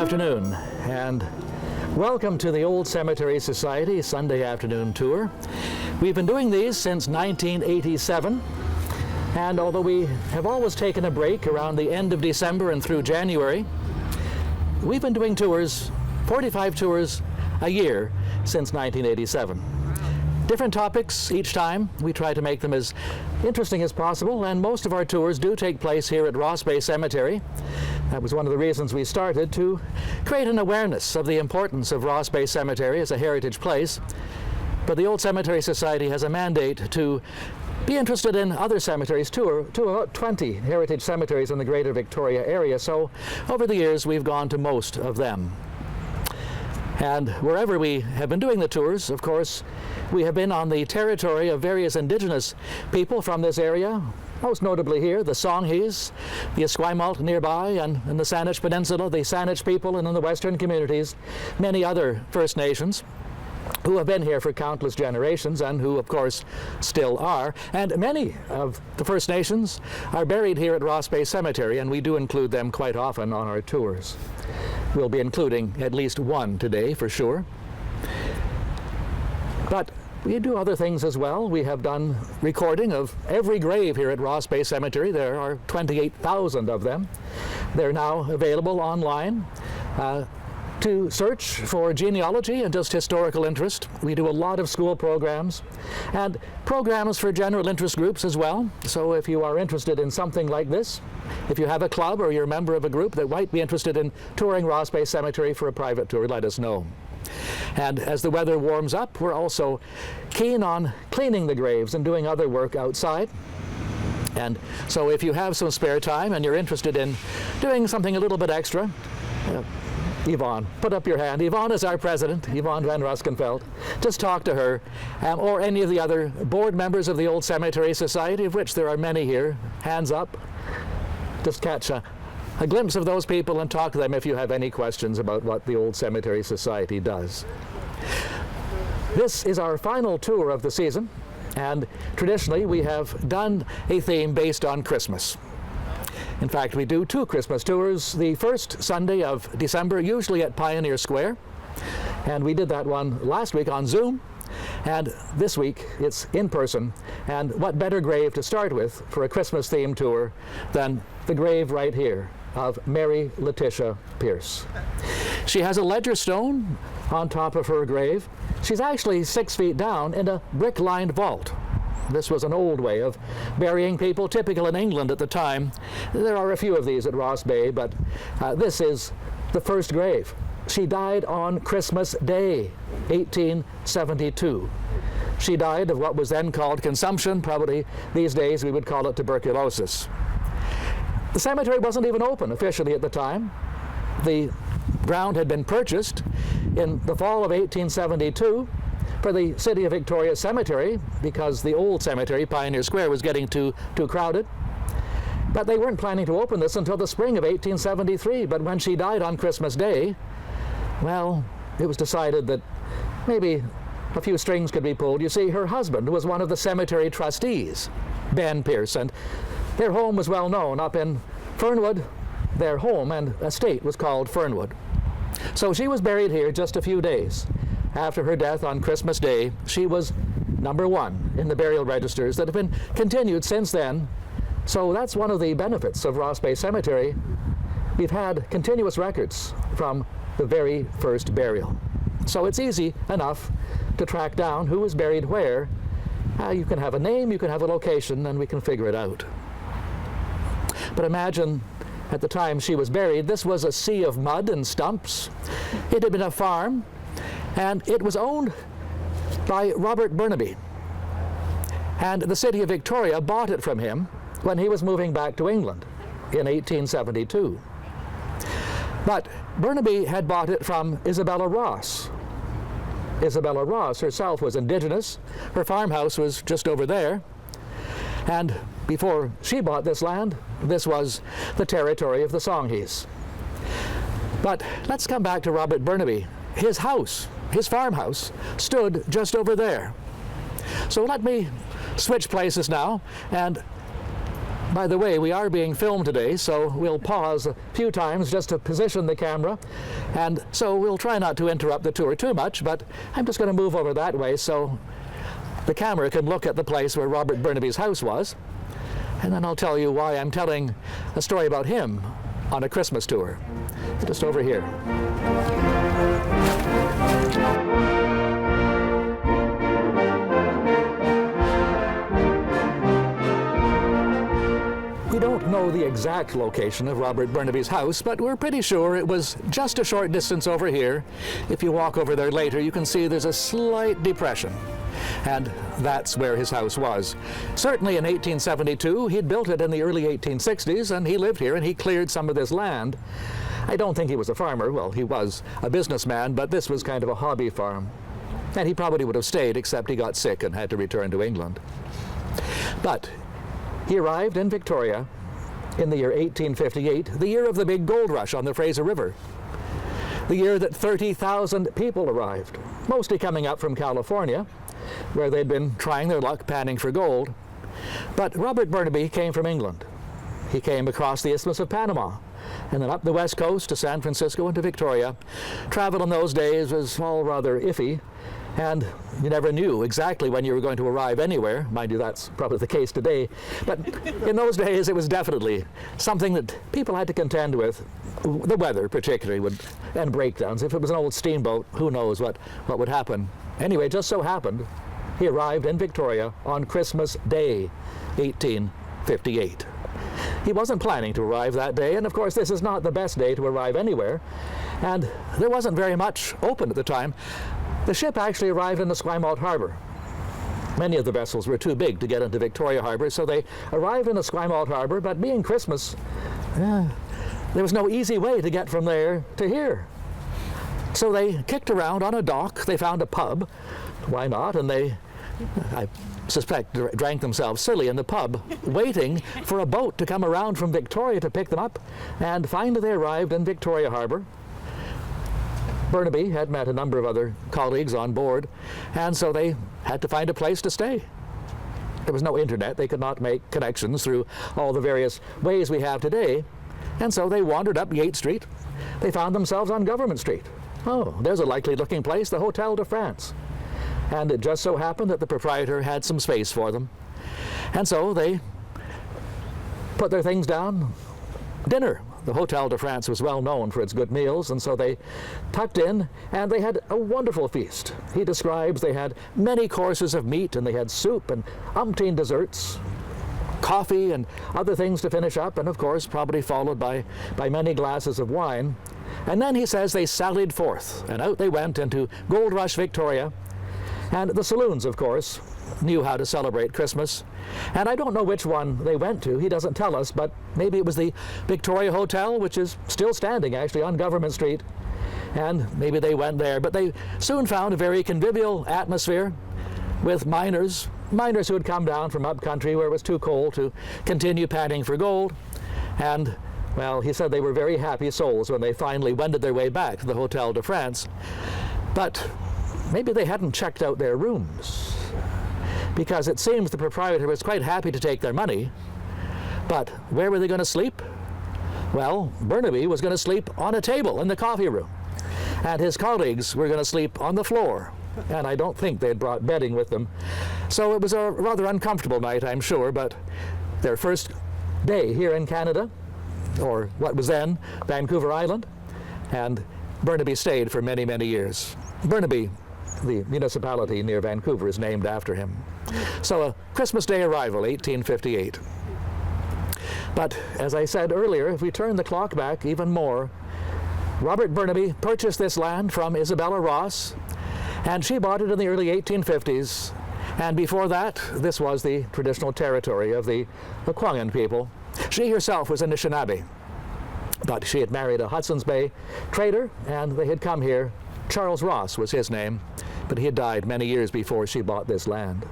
afternoon, and welcome to the Old Cemeteries Society Sunday afternoon tour. We've been doing these since 1987, and although we have always taken a break around the end of December and through January, we've been doing tours, 45 tours a year since 1987. Different topics each time. We try to make them as interesting as possible, and most of our tours do take place here at Ross Bay Cemetery. That was one of the reasons we started, to create an awareness of the importance of Ross Bay Cemetery as a heritage place. But the Old Cemetery Society has a mandate to be interested in other cemeteries too, about 20 heritage cemeteries in the Greater Victoria area, so over the years we've gone to most of them. And wherever we have been doing the tours, of course, we have been on the territory of various indigenous people from this area, most notably here, the Songhees, the Esquimalt nearby, and in the Saanich Peninsula, the Saanich people, and in the western communities, many other First Nations who have been here for countless generations and who, of course, still are. And many of the First Nations are buried here at Ross Bay Cemetery, and we do include them quite often on our tours. We'll be including at least one today, for sure. But we do other things as well. We have done recording of every grave here at Ross Bay Cemetery. There are 28,000 of them. They're now available online to search for genealogy and just historical interest. We do a lot of school programs and programs for general interest groups as well. So if you are interested in something like this, if you have a club or you're a member of a group that might be interested in touring Ross Bay Cemetery for a private tour, let us know. And as the weather warms up, we're also keen on cleaning the graves and doing other work outside. And so if you have some spare time and you're interested in doing something a little bit extra, Yvonne, put up your hand. Yvonne is our president, Yvonne van Ruskenveld. Just talk to her, or any of the other board members of the Old Cemetery Society, of which there are many here. Hands up. Just catch a glimpse of those people and talk to them if you have any questions about what the Old Cemetery Society does. This is our final tour of the season, and traditionally we have done a theme based on Christmas. In fact, we do two Christmas tours, the first Sunday of December, usually at Pioneer Square, and we did that one last week on Zoom, and this week it's in person. And what better grave to start with for a Christmas themed tour than the grave right here of Mary Letitia Pierce. She has a ledger stone on top of her grave. She's actually 6 feet down in a brick-lined vault. This was an old way of burying people, typical in England at the time. There are a few of these at Ross Bay, but this is the first grave. She died on Christmas Day, 1872. She died of what was then called consumption. Probably these days we would call it tuberculosis. The cemetery wasn't even open officially at the time. The ground had been purchased in the fall of 1872 for the City of Victoria Cemetery because the old cemetery, Pioneer Square, was getting too crowded. But they weren't planning to open this until the spring of 1873. But when she died on Christmas Day, well, it was decided that maybe a few strings could be pulled. You see, her husband was one of the cemetery trustees, Ben Pierce, and their home was well known up in Fernwood. Their home and estate was called Fernwood. So she was buried here just a few days after her death on Christmas Day. She was number 1 in the burial registers that have been continued since then. So that's one of the benefits of Ross Bay Cemetery. We've had continuous records from the very first burial. So it's easy enough to track down who was buried where. You can have a name, you can have a location, and we can figure it out. But imagine at the time she was buried, this was a sea of mud and stumps. It had been a farm, and it was owned by Robert Burnaby. And the City of Victoria bought it from him when he was moving back to England in 1872. But Burnaby had bought it from Isabella Ross. Isabella Ross herself was Indigenous. Her farmhouse was just over there. And before she bought this land, this was the territory of the Songhees. But let's come back to Robert Burnaby. His house, his farmhouse, stood just over there. So let me switch places now, and By the way, we are being filmed today, so we'll pause a few times just to position the camera. And so we'll try not to interrupt the tour too much, but I'm just going to move over that way so the camera can look at the place where Robert Burnaby's house was. And then I'll tell you why I'm telling a story about him on a Christmas tour. Just over here. We don't know the exact location of Robert Burnaby's house, but we're pretty sure it was just a short distance over here. If you walk over there later, you can see there's a slight depression. And that's where his house was. Certainly in 1872, he'd built it in the early 1860s, and he lived here and he cleared some of this land. I don't think he was a farmer. Well, he was a businessman, but this was kind of a hobby farm. And he probably would have stayed, except he got sick and had to return to England. But he arrived in Victoria in the year 1858, the year of the big gold rush on the Fraser River. The year that 30,000 people arrived, mostly coming up from California, where they'd been trying their luck panning for gold. But Robert Burnaby came from England. He came across the Isthmus of Panama, and then up the west coast to San Francisco and to Victoria. Travel in those days was all rather iffy, and you never knew exactly when you were going to arrive anywhere. Mind you, that's probably the case today. But in those days, it was definitely something that people had to contend with. The weather, particularly, and breakdowns. If it was an old steamboat, who knows what would happen. Anyway, it just so happened, he arrived in Victoria on Christmas Day, 1858. He wasn't planning to arrive that day, and of course, this is not the best day to arrive anywhere. And there wasn't very much open at the time. The ship actually arrived in the Esquimalt Harbor. Many of the vessels were too big to get into Victoria Harbor, so they arrived in the Esquimalt Harbor, but being Christmas, there was no easy way to get from there to here. So they kicked around on a dock. They found a pub. Why not? And they, I suspect, drank themselves silly in the pub, waiting for a boat to come around from Victoria to pick them up. And finally they arrived in Victoria Harbor. Burnaby had met a number of other colleagues on board, and so they had to find a place to stay. There was no internet. They could not make connections through all the various ways we have today. And so they wandered up Yate Street. They found themselves on Government Street. Oh, there's a likely looking place, the Hotel de France. And it just so happened that the proprietor had some space for them. And so they put their things down. Dinner. The Hotel de France was well known for its good meals, and so they tucked in, and they had a wonderful feast. He describes they had many courses of meat, and they had soup and umpteen desserts, coffee and other things to finish up, and of course probably followed by many glasses of wine. And then he says they sallied forth, and out they went into Gold Rush Victoria. And the saloons, of course, knew how to celebrate Christmas. And I don't know which one they went to. He doesn't tell us, but maybe it was the Victoria Hotel, which is still standing actually on Government Street. And maybe they went there. But they soon found a very convivial atmosphere with miners who had come down from upcountry where it was too cold to continue panning for gold. And, well, he said they were very happy souls when they finally wended their way back to the Hotel de France. But maybe they hadn't checked out their rooms, because it seems the proprietor was quite happy to take their money. But where were they going to sleep? Well, Burnaby was going to sleep on a table in the coffee room, and his colleagues were going to sleep on the floor. And I don't think they'd brought bedding with them. So it was a rather uncomfortable night, I'm sure, but their first day here in Canada, or what was then Vancouver Island, and Burnaby stayed for many, many years. Burnaby, the municipality near Vancouver, is named after him. So a Christmas Day arrival, 1858. But as I said earlier, if we turn the clock back even more, Robert Burnaby purchased this land from Isabella Ross, and she bought it in the early 1850s. And before that, this was the traditional territory of the Lekwungen people. She herself was Anishinaabe, but she had married a Hudson's Bay trader, and they had come here. Charles Ross was his name, but he had died many years before she bought this land.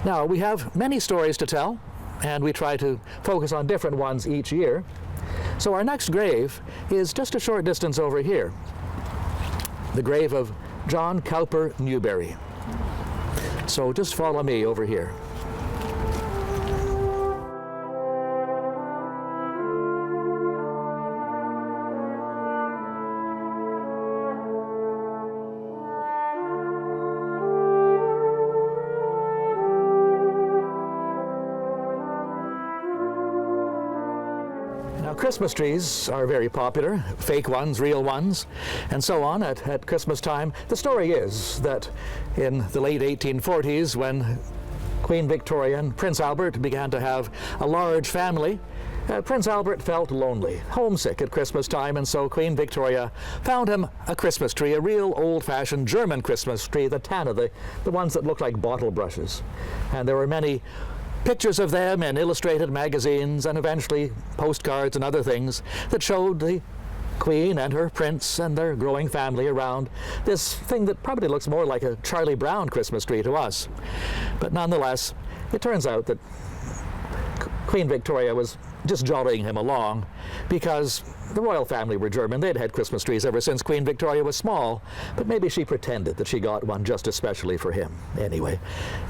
Now, we have many stories to tell, and we try to focus on different ones each year. So our next grave is just a short distance over here, the grave of John Cowper Newberry. So just follow me over here. Christmas trees are very popular, fake ones, real ones, and so on at Christmas time. The story is that in the late 1840s, when Queen Victoria and Prince Albert began to have a large family, Prince Albert felt lonely, homesick at Christmas time, and so Queen Victoria found him a Christmas tree, a real old-fashioned German Christmas tree, the Tanna, the ones that look like bottle brushes. And there were many pictures of them in illustrated magazines and eventually postcards and other things that showed the Queen and her prince and their growing family around this thing that probably looks more like a Charlie Brown Christmas tree to us. But nonetheless, it turns out that Queen Victoria was just jollying him along because the royal family were German. They'd had Christmas trees ever since Queen Victoria was small, but maybe she pretended that she got one just especially for him. Anyway,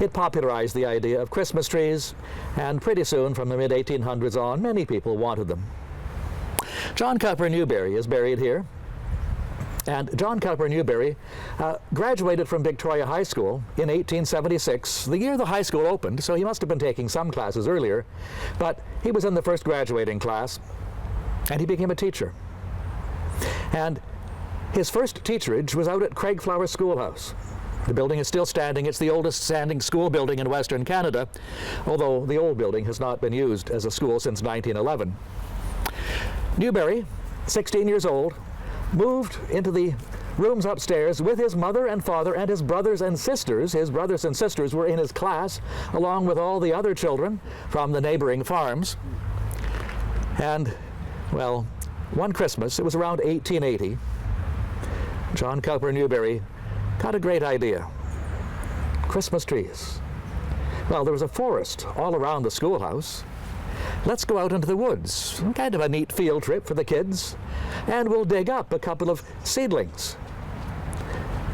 it popularized the idea of Christmas trees, and pretty soon, from the mid-1800s on, many people wanted them. John Cowper Newberry is buried here. And John Cowper Newberry graduated from Victoria High School in 1876, the year the high school opened, so he must have been taking some classes earlier, but he was in the first graduating class, and he became a teacher. And his first teacherage was out at Craigflower Schoolhouse. The building is still standing. It's the oldest standing school building in Western Canada, although the old building has not been used as a school since 1911. Newberry, 16 years old, moved into the rooms upstairs with his mother and father and his brothers and sisters. His brothers and sisters were in his class, along with all the other children from the neighboring farms. And, well, one Christmas, it was around 1880, John Cowper Newberry got a great idea. Christmas trees. Well, there was a forest all around the schoolhouse. Let's go out into the woods, kind of a neat field trip for the kids, and we'll dig up a couple of seedlings,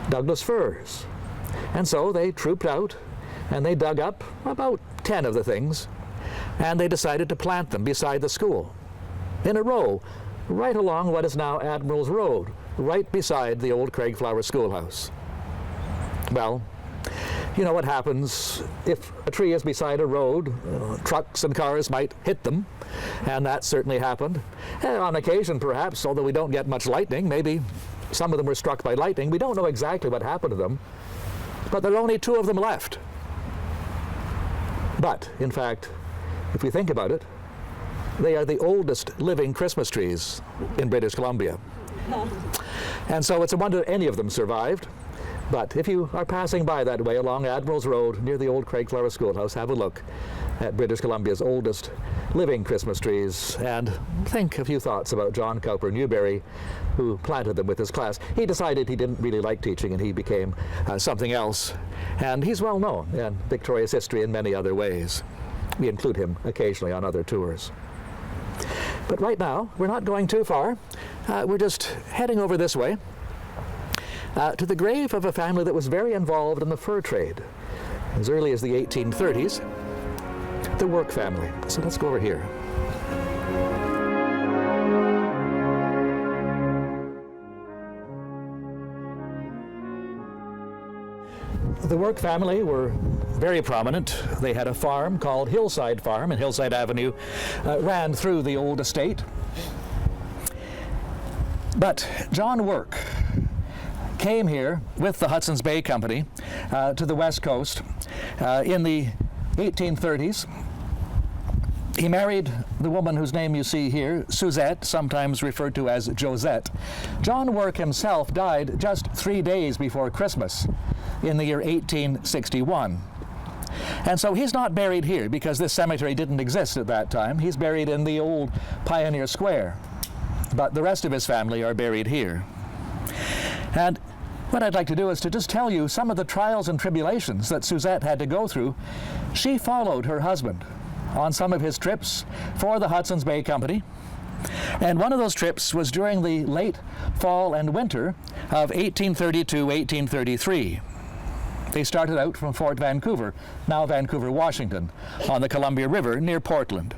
Douglas firs. And so they trooped out, and they dug up about 10 of the things, and they decided to plant them beside the school, in a row, right along what is now Admiral's Road, right beside the old Craigflower Schoolhouse. Well, you know what happens if a tree is beside a road. Trucks and cars might hit them, and that certainly happened. And on occasion, perhaps, although we don't get much lightning, maybe some of them were struck by lightning. We don't know exactly what happened to them, but there are only 2 of them left. But, in fact, if we think about it, they are the oldest living Christmas trees in British Columbia. And so it's a wonder any of them survived. But if you are passing by that way along Admiral's Road near the old Craigflower Schoolhouse, have a look at British Columbia's oldest living Christmas trees and think a few thoughts about John Cowper Newberry, who planted them with his class. He decided he didn't really like teaching, and he became something else. And he's well known in Victoria's history in many other ways. We include him occasionally on other tours. But right now, we're not going too far. We're just heading over this way. To the grave of a family that was very involved in the fur trade as early as the 1830s, the Work family. So let's go over here. The Work family were very prominent. They had a farm called Hillside Farm, and Hillside Avenue ran through the old estate. But John Work came here with the Hudson's Bay Company to the West Coast in the 1830s. He married the woman whose name you see here, Suzette, sometimes referred to as Josette. John Work himself died just 3 days before Christmas in the year 1861. And so he's not buried here because this cemetery didn't exist at that time. He's buried in the old Pioneer Square. But the rest of his family are buried here. And what I'd like to do is to just tell you some of the trials and tribulations that Suzette had to go through. She followed her husband on some of his trips for the Hudson's Bay Company. And one of those trips was during the late fall and winter of 1832-1833. They started out from Fort Vancouver, now Vancouver, Washington, on the Columbia River near Portland.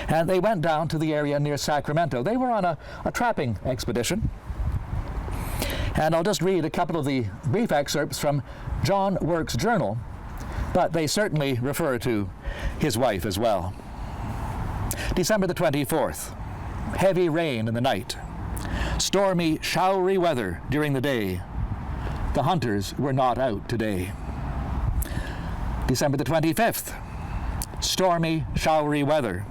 And they went down to the area near Sacramento. They were on a trapping expedition. And I'll just read a couple of the brief excerpts from John Work's journal, but they certainly refer to his wife as well. December the 24th. heavy rain in the night, stormy, showery weather during the day. The hunters were not out today. December the 25th, stormy, showery weather.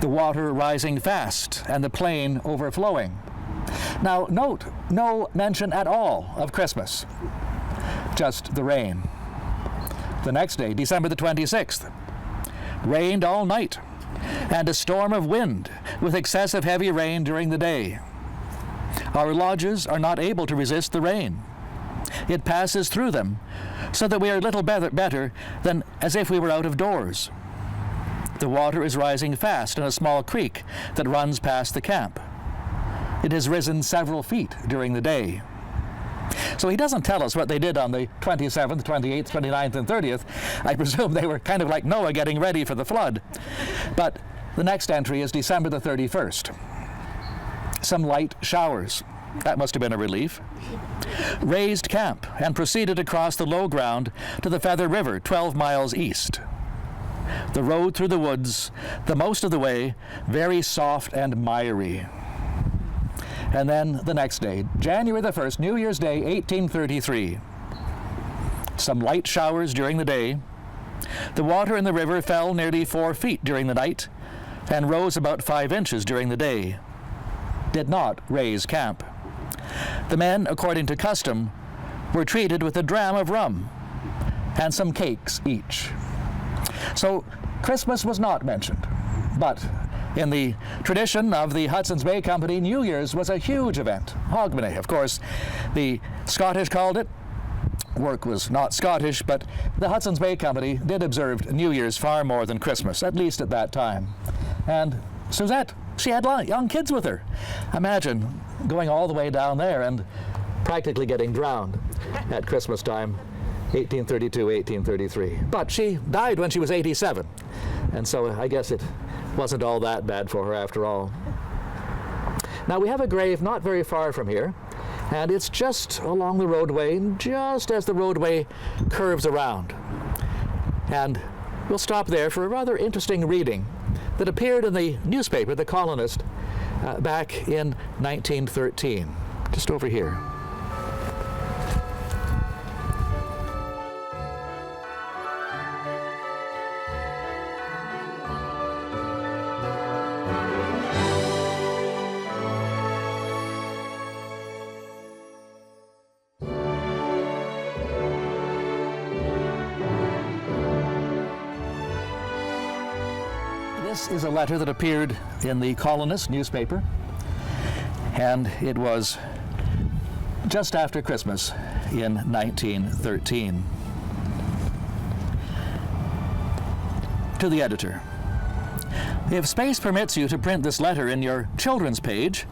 The water rising fast and the plain overflowing. Now note, no mention at all of Christmas, just the rain. The next day, December the 26th, rained all night and a storm of wind with excessive heavy rain during the day. Our lodges are not able to resist the rain. It passes through them so that we are little better than as if we were out of doors. The water is rising fast in a small creek that runs past the camp. It has risen several feet during the day. So he doesn't tell us what they did on the 27th, 28th, 29th, and 30th. I presume they were kind of like Noah getting ready for the flood. But the next entry is December the 31st. Some light showers. That must have been a relief. Raised camp and proceeded across the low ground to the Feather River, 12 miles east. The road through the woods, the most of the way, very soft and miry. And then the next day, January the 1st, New Year's Day, 1833. Some light showers during the day. The water in the river fell nearly 4 feet during the night and rose about 5 inches during the day. Did not raise camp. The men, according to custom, were treated with a dram of rum and some cakes each. So Christmas was not mentioned, but in the tradition of the Hudson's Bay Company, New Year's was a huge event. Hogmanay, of course, the Scottish called it. Work was not Scottish, but the Hudson's Bay Company did observe New Year's far more than Christmas, at least at that time. And Suzette, she had young kids with her. Imagine going all the way down there and practically getting drowned at Christmas time, 1832, 1833. But she died when she was 87, and so I guess it wasn't all that bad for her after all. Now we have a grave not very far from here, and it's just along the roadway, just as the roadway curves around. And we'll stop there for a rather interesting reading that appeared in the newspaper, The Colonist, back in 1913, just over here. This is a letter that appeared in the Colonist newspaper, and it was just after Christmas in 1913. To the editor, if space permits you to print this letter in your children's page,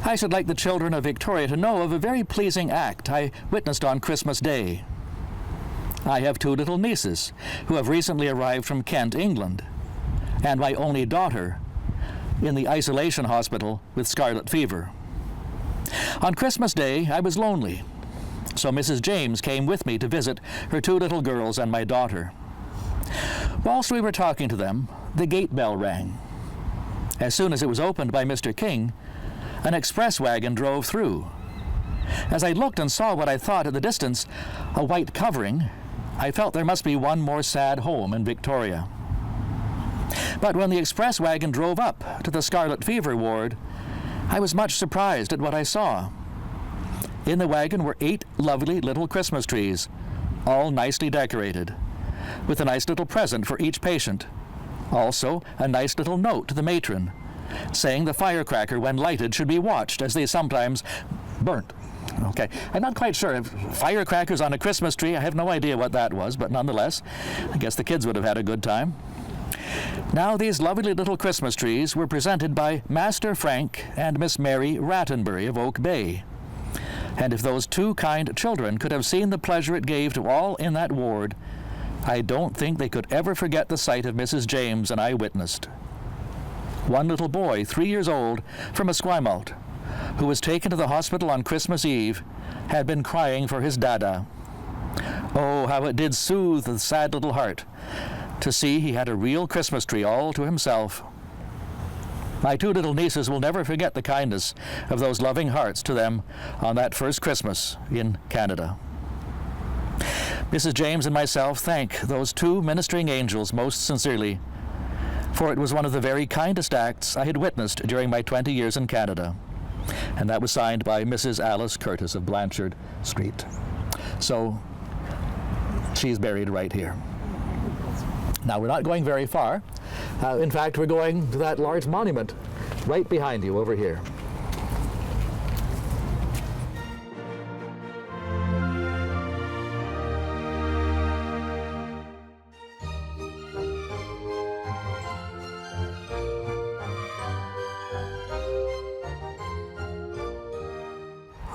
I should like the children of Victoria to know of a very pleasing act I witnessed on Christmas Day. I have 2 little nieces who have recently arrived from Kent, England, and my only daughter in the isolation hospital with scarlet fever. On Christmas Day, I was lonely, so Mrs. James came with me to visit her 2 little girls and my daughter. Whilst we were talking to them, the gate bell rang. As soon as it was opened by Mr. King, an express wagon drove through. As I looked and saw what I thought at the distance a white covering, I felt there must be one more sad home in Victoria. But when the express wagon drove up to the scarlet fever ward, I was much surprised at what I saw. In the wagon were 8 lovely little Christmas trees, all nicely decorated, with a nice little present for each patient. Also, a nice little note to the matron, saying the firecracker, when lighted, should be watched, as they sometimes burnt. Okay, I'm not quite sure if firecrackers on a Christmas tree, I have no idea what that was, but nonetheless, I guess the kids would have had a good time. Now these lovely little Christmas trees were presented by Master Frank and Miss Mary Rattenbury of Oak Bay. And if those 2 kind children could have seen the pleasure it gave to all in that ward, I don't think they could ever forget the sight of Mrs. James and I witnessed. One little boy, 3 years old, from Esquimalt, who was taken to the hospital on Christmas Eve, had been crying for his dada. Oh, how it did soothe the sad little heart to see he had a real Christmas tree all to himself. My two little nieces will never forget the kindness of those loving hearts to them on that first Christmas in Canada. Mrs. James and myself thank those two ministering angels most sincerely, for it was one of the very kindest acts I had witnessed during my 20 years in Canada. And that was signed by Mrs. Alice Curtis of Blanchard Street. So she's buried right here. Now, we're not going very far. In fact, we're going to that large monument right behind you over here.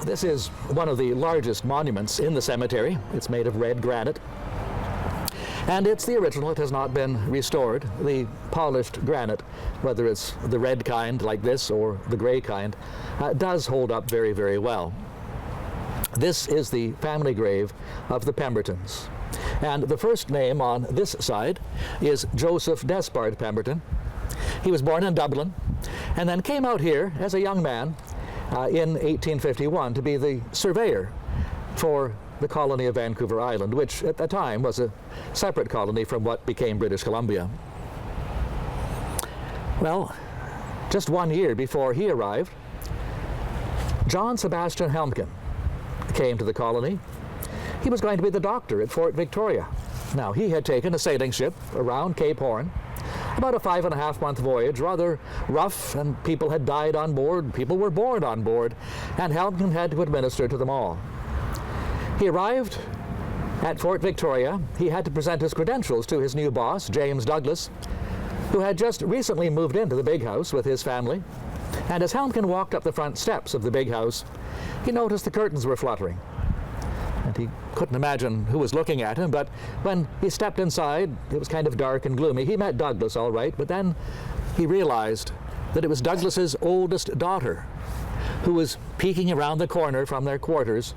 This is one of the largest monuments in the cemetery. It's made of red granite. And it's the original. It has not been restored. The polished granite, whether it's the red kind like this or the gray kind, does hold up very, very well. This is the family grave of the Pembertons. And the first name on this side is Joseph Despard Pemberton. He was born in Dublin and then came out here as a young man in 1851 to be the surveyor for the colony of Vancouver Island, which at the time was a separate colony from what became British Columbia. Well, just 1 year before he arrived, John Sebastian Helmken came to the colony. He was going to be the doctor at Fort Victoria. Now, he had taken a sailing ship around Cape Horn, about a 5.5-month voyage, rather rough, and people had died on board, people were born on board, and Helmken had to administer to them all. He arrived at Fort Victoria. He had to present his credentials to his new boss, James Douglas, who had just recently moved into the big house with his family. And as Helmken walked up the front steps of the big house, he noticed the curtains were fluttering. And he couldn't imagine who was looking at him, but when he stepped inside, it was kind of dark and gloomy. He met Douglas all right, but then he realized that it was Douglas's oldest daughter who was peeking around the corner from their quarters.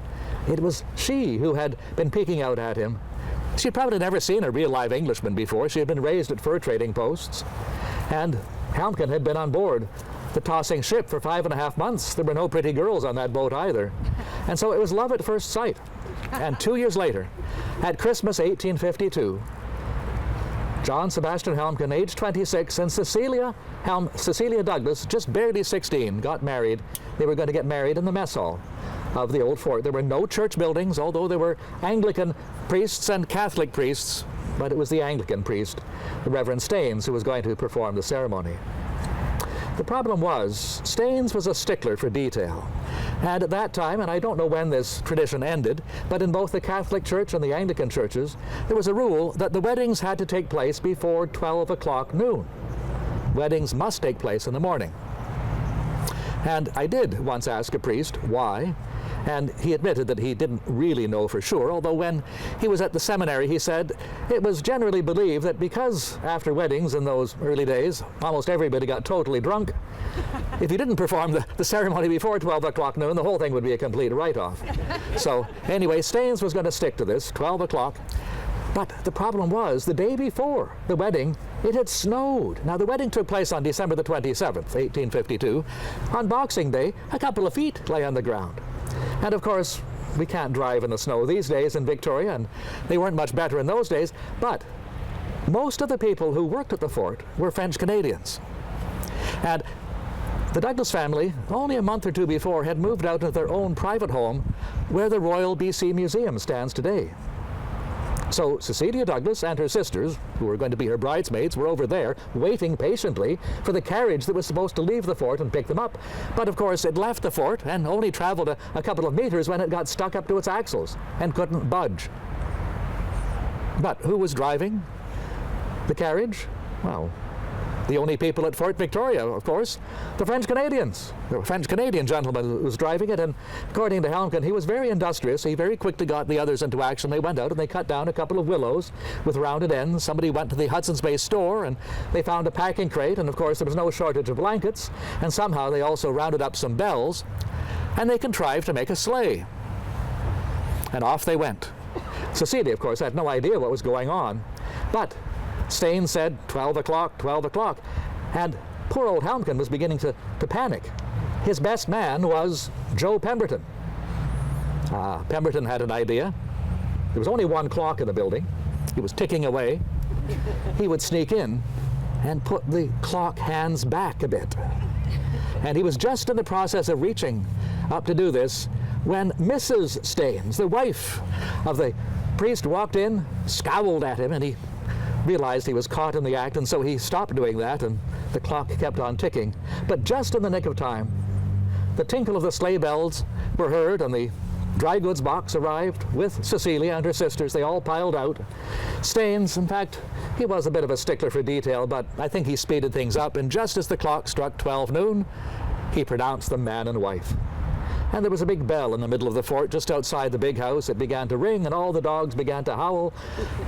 It was she who had been peeking out at him. She had probably never seen a real live Englishman before. She had been raised at fur trading posts, and Helmken had been on board the tossing ship for 5.5 months. There were no pretty girls on that boat either. And so it was love at first sight. And 2 years later, at Christmas 1852, John Sebastian Helmken, age 26, and Cecilia Douglas, just barely 16, got married. They were going to get married in the mess hall of the old fort. There were no church buildings, although there were Anglican priests and Catholic priests, but it was the Anglican priest, the Reverend Staines, who was going to perform the ceremony. The problem was, Staines was a stickler for detail. And at that time, and I don't know when this tradition ended, but in both the Catholic Church and the Anglican churches, there was a rule that the weddings had to take place before 12 o'clock noon. Weddings must take place in the morning. And I did once ask a priest why, and he admitted that he didn't really know for sure, although when he was at the seminary, he said it was generally believed that because after weddings in those early days, almost everybody got totally drunk, if you didn't perform the ceremony before 12 o'clock noon, the whole thing would be a complete write-off. So anyway, Staines was going to stick to this, 12 o'clock. But the problem was, the day before the wedding, it had snowed. Now, the wedding took place on December the 27th, 1852. On Boxing Day, a couple of feet lay on the ground. And of course, we can't drive in the snow these days in Victoria, and they weren't much better in those days. But most of the people who worked at the fort were French Canadians. And the Douglas family, only a month or two before, had moved out into their own private home where the Royal BC Museum stands today. So Cecilia Douglas and her sisters, who were going to be her bridesmaids, were over there waiting patiently for the carriage that was supposed to leave the fort and pick them up. But of course it left the fort and only traveled a couple of meters when it got stuck up to its axles and couldn't budge. But who was driving the carriage? Well, the only people at Fort Victoria, of course, the French Canadians. The French Canadian gentleman who was driving it, and according to Helmken, he was very industrious. He very quickly got the others into action. They went out and they cut down a couple of willows with rounded ends. Somebody went to the Hudson's Bay store and they found a packing crate, and of course there was no shortage of blankets, and somehow they also rounded up some bells, and they contrived to make a sleigh. And off they went. Cecilia, of course, had no idea what was going on, but Staines said 12 o'clock, 12 o'clock, and poor old Helmkin was beginning to panic. His best man was Joe Pemberton. Pemberton had an idea. There was only one clock in the building. It was ticking away. He would sneak in and put the clock hands back a bit. And he was just in the process of reaching up to do this when Mrs. Staines, the wife of the priest, walked in, scowled at him, and he realized he was caught in the act, and so he stopped doing that, and the clock kept on ticking. But just in the nick of time, the tinkle of the sleigh bells were heard, and the dry goods box arrived with Cecilia and her sisters. They all piled out. Staines, in fact, he was a bit of a stickler for detail, but I think he speeded things up, and just as the clock struck 12 noon, he pronounced them man and wife. And there was a big bell in the middle of the fort just outside the big house. It began to ring, and all the dogs began to howl.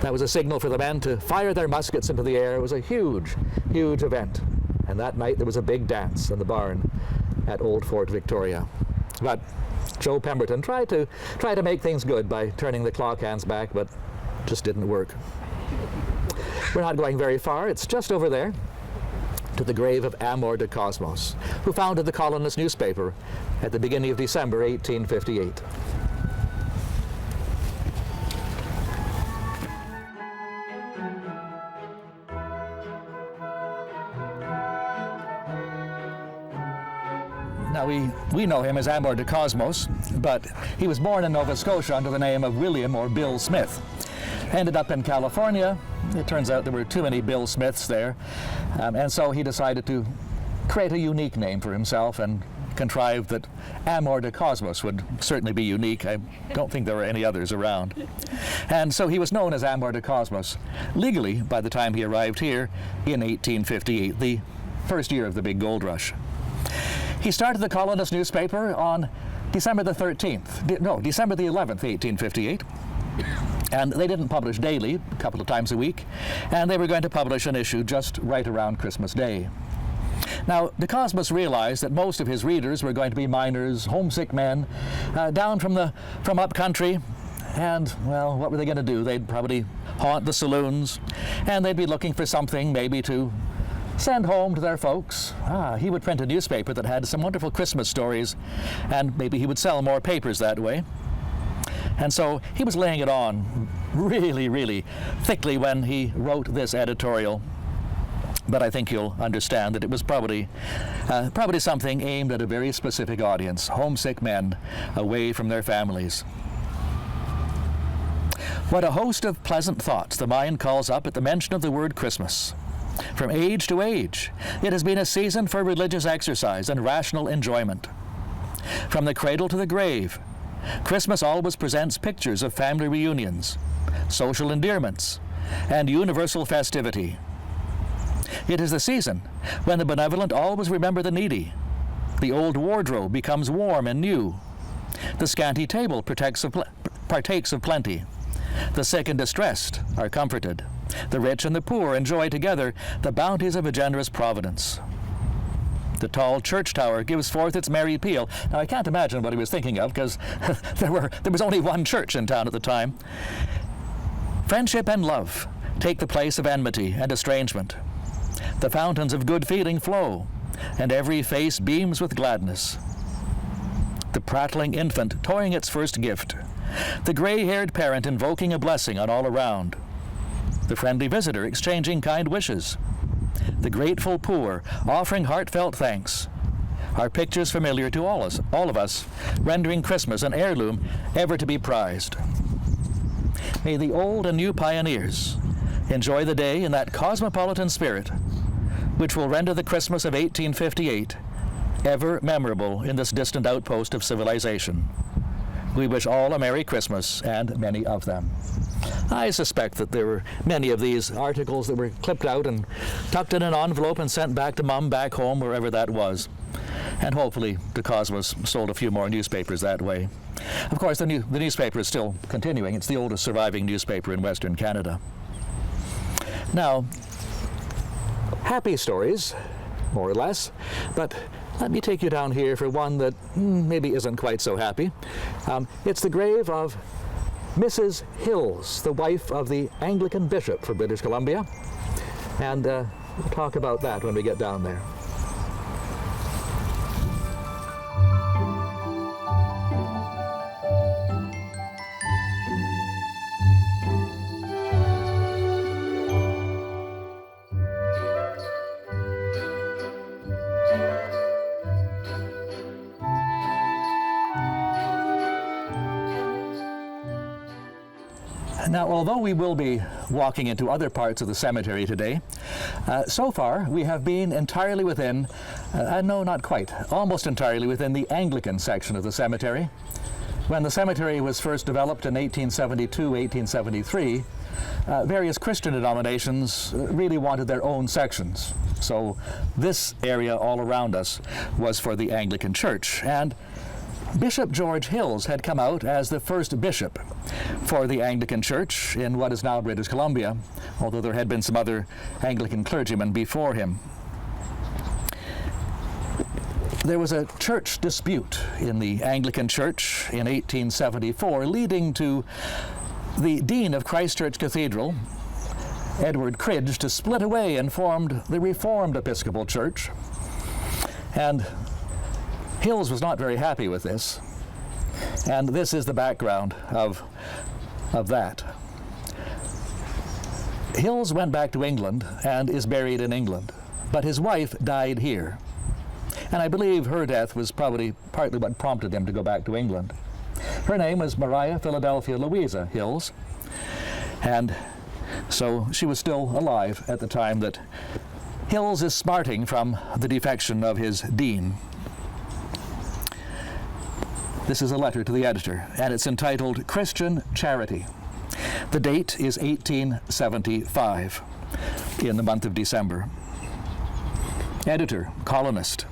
That was a signal for the men to fire their muskets into the air. It was a huge, huge event. And that night there was a big dance in the barn at Old Fort Victoria. But Joe Pemberton tried to make things good by turning the clock hands back, but just didn't work. We're not going very far. It's just over there to the grave of Amor de Cosmos, who founded the colonist newspaper at the beginning of December 1858. Now, we know him as Amor de Cosmos, but he was born in Nova Scotia under the name of William or Bill Smith. Ended up in California. It turns out there were too many Bill Smiths there, and so he decided to create a unique name for himself and contrived that Amor de Cosmos would certainly be unique. I don't think there were any others around. And so he was known as Amor de Cosmos legally by the time he arrived here in 1858, the first year of the big gold rush. He started the colonist newspaper on December the 11th, 1858. And they didn't publish daily, a couple of times a week, and they were going to publish an issue just right around Christmas Day. Now, de Cosmos realized that most of his readers were going to be miners, homesick men, down from up country, and, well, what were they going to do? They'd probably haunt the saloons, and they'd be looking for something maybe to send home to their folks. He would print a newspaper that had some wonderful Christmas stories, and maybe he would sell more papers that way. And so he was laying it on really, really thickly when he wrote this editorial. But I think you'll understand that it was probably something aimed at a very specific audience, homesick men away from their families. What a host of pleasant thoughts the mind calls up at the mention of the word Christmas. From age to age, it has been a season for religious exercise and rational enjoyment. From the cradle to the grave, Christmas always presents pictures of family reunions, social endearments, and universal festivity. It is the season when the benevolent always remember the needy. The old wardrobe becomes warm and new. The scanty table partakes of plenty. The sick and distressed are comforted. The rich and the poor enjoy together the bounties of a generous providence. The tall church tower gives forth its merry peal. Now, I can't imagine what he was thinking of, because there was only one church in town at the time. Friendship and love take the place of enmity and estrangement. The fountains of good feeling flow, and every face beams with gladness. The prattling infant toying its first gift. The gray-haired parent invoking a blessing on all around. The friendly visitor exchanging kind wishes. The grateful poor offering heartfelt thanks, are pictures familiar to all of us, rendering Christmas an heirloom ever to be prized. May the old and new pioneers enjoy the day in that cosmopolitan spirit which will render the Christmas of 1858 ever memorable in this distant outpost of civilization. We wish all a Merry Christmas, and many of them. I suspect that there were many of these articles that were clipped out and tucked in an envelope and sent back to Mom back home, wherever that was. And hopefully de Cosmos sold a few more newspapers that way. Of course, the newspaper is still continuing. It's the oldest surviving newspaper in Western Canada. Now, happy stories, more or less, but let me take you down here for one that maybe isn't quite so happy. It's the grave of Mrs. Hills, the wife of the Anglican bishop for British Columbia. And we'll talk about that when we get down there. Now, although we will be walking into other parts of the cemetery today, so far we have been entirely within, no, not quite, almost entirely within the Anglican section of the cemetery. When the cemetery was first developed in 1872, 1873, various Christian denominations really wanted their own sections. So this area all around us was for the Anglican Church. And Bishop George Hills had come out as the first bishop for the Anglican Church in what is now British Columbia, although there had been some other Anglican clergymen before him. There was a church dispute in the Anglican Church in 1874, leading to the Dean of Christ Church Cathedral, Edward Cridge, to split away and formed the Reformed Episcopal Church. And Hills was not very happy with this. And this is the background of that. Hills went back to England and is buried in England, but his wife died here. And I believe her death was probably partly what prompted him to go back to England. Her name was Maria Philadelphia Louisa Hills, and so she was still alive at the time that Hills is smarting from the defection of his dean. This is a letter to the editor, and it's entitled Christian Charity. The date is 1875, in the month of December. Editor, colonist.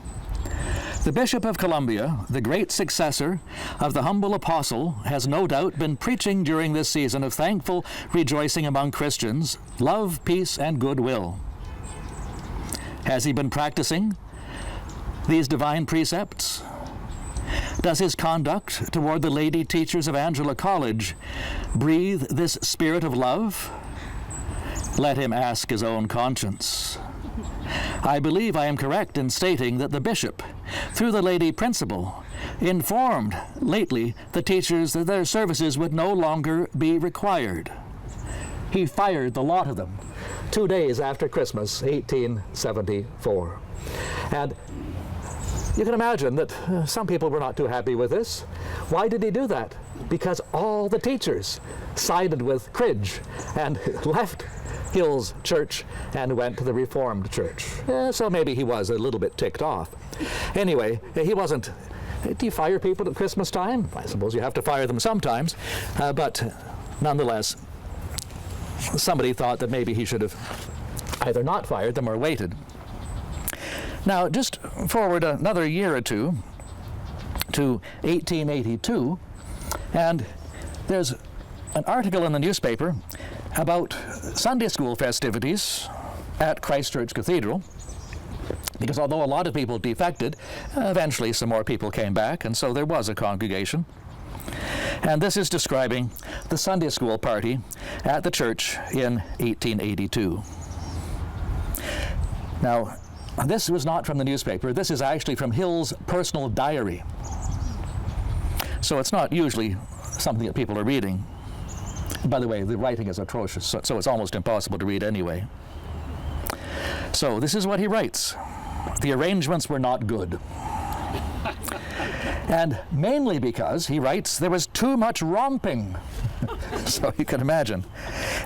The Bishop of Columbia, the great successor of the humble apostle, has no doubt been preaching during this season of thankful rejoicing among Christians, love, peace, and goodwill. Has he been practicing these divine precepts? Does his conduct toward the lady teachers of Angela College breathe this spirit of love? Let him ask his own conscience. I believe I am correct in stating that the bishop, through the lady principal, informed lately the teachers that their services would no longer be required. He fired the lot of them 2 days after Christmas, 1874. And you can imagine that some people were not too happy with this. Why did he do that? Because all the teachers sided with Cridge and left Hills Church and went to the Reformed Church. So maybe he was a little bit ticked off. Anyway, he wasn't. Do you fire people at Christmas time? I suppose you have to fire them sometimes. But nonetheless, somebody thought that maybe he should have either not fired them or waited. Now, just forward another year or two to 1882, and there's an article in the newspaper about Sunday school festivities at Christ Church Cathedral, because although a lot of people defected, eventually some more people came back, and so there was a congregation. And this is describing the Sunday school party at the church in 1882. Now, this was not from the newspaper. This is actually from Hill's personal diary. So it's not usually something that people are reading. By the way, the writing is atrocious, so it's almost impossible to read anyway. So this is what he writes. The arrangements were not good. And mainly because, he writes, there was too much romping. So you can imagine.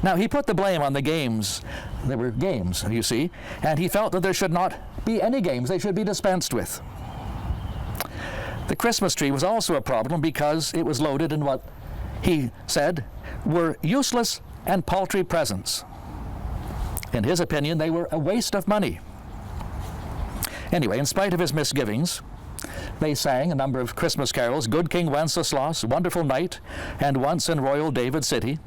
Now, he put the blame on the games. There were games, you see, and he felt that there should not be any games. They should be dispensed with. The Christmas tree was also a problem because it was loaded in what he said were useless and paltry presents. In his opinion, they were a waste of money. Anyway, in spite of his misgivings, they sang a number of Christmas carols, Good King Wenceslas, Wonderful Night, and Once in Royal David City.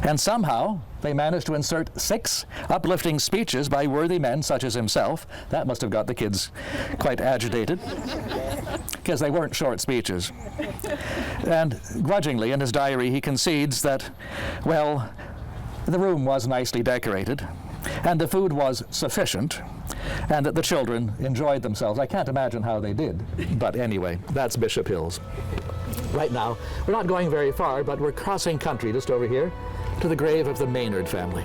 And somehow they managed to insert 6 uplifting speeches by worthy men such as himself. That must have got the kids quite agitated, because they weren't short speeches. And grudgingly, in his diary, he concedes that, well, the room was nicely decorated, and the food was sufficient, and that the children enjoyed themselves. I can't imagine how they did. But anyway, that's Bishop Hills. Right now, we're not going very far, but we're crossing country just over here to the grave of the Maynard family.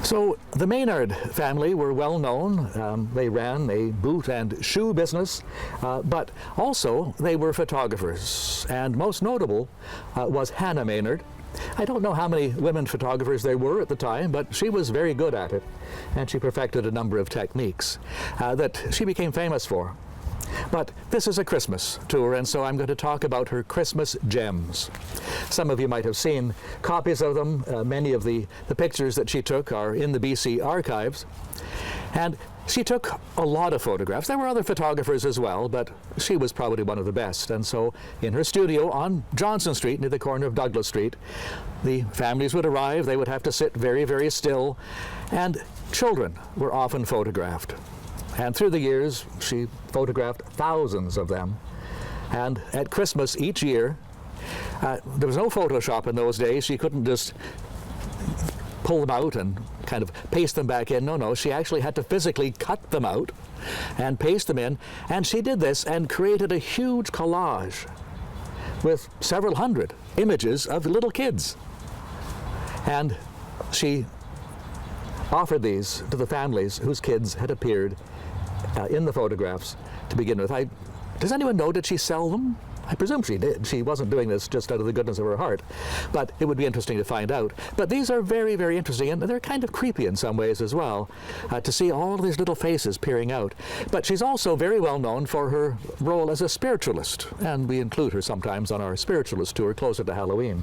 So the Maynard family were well known. They ran a boot and shoe business, but also they were photographers. And most notable was Hannah Maynard. I don't know how many women photographers there were at the time, but she was very good at it, and she perfected a number of techniques that she became famous for. But this is a Christmas tour, and so I'm going to talk about her Christmas gems. Some of you might have seen copies of them. Many of the pictures that she took are in the BC archives. And she took a lot of photographs. There were other photographers as well, but she was probably one of the best. And so in her studio on Johnson Street, near the corner of Douglas Street, the families would arrive. They would have to sit very, very still. And children were often photographed. And through the years, she photographed thousands of them. And at Christmas each year, there was no Photoshop in those days. She couldn't just pull them out and kind of paste them back in. No, she actually had to physically cut them out and paste them in. And she did this and created a huge collage with several hundred images of little kids. And she offered these to the families whose kids had appeared in the photographs to begin with. Does anyone know, did she sell them? I presume she did. She wasn't doing this just out of the goodness of her heart, but it would be interesting to find out. But these are very, very interesting, and they're kind of creepy in some ways as well, to see all these little faces peering out. But she's also very well known for her role as a spiritualist, and we include her sometimes on our spiritualist tour closer to Halloween.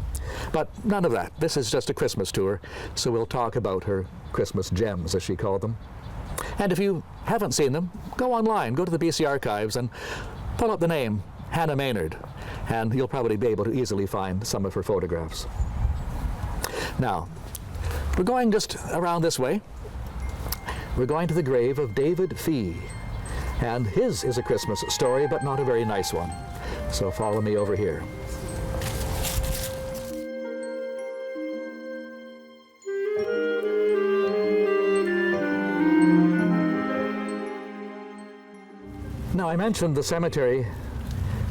But none of that. This is just a Christmas tour, so we'll talk about her Christmas gems, as she called them. And if you haven't seen them, go online, go to the BC archives and pull up the name Hannah Maynard, and you'll probably be able to easily find some of her photographs. Now, we're going just around this way. We're going to the grave of David Fee, and his is a Christmas story, but not a very nice one. So follow me over here. Now, I mentioned the cemetery,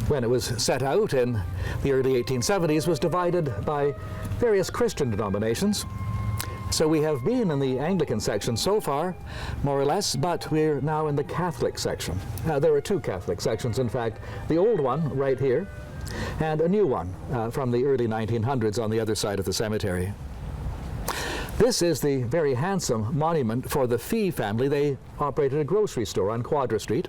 when it was set out in the early 1870s, was divided by various Christian denominations. So we have been in the Anglican section so far, more or less, but we're now in the Catholic section. There are two Catholic sections, in fact, the old one right here, and a new one from the early 1900s on the other side of the cemetery. This is the very handsome monument for the Fee family. They operated a grocery store on Quadra Street.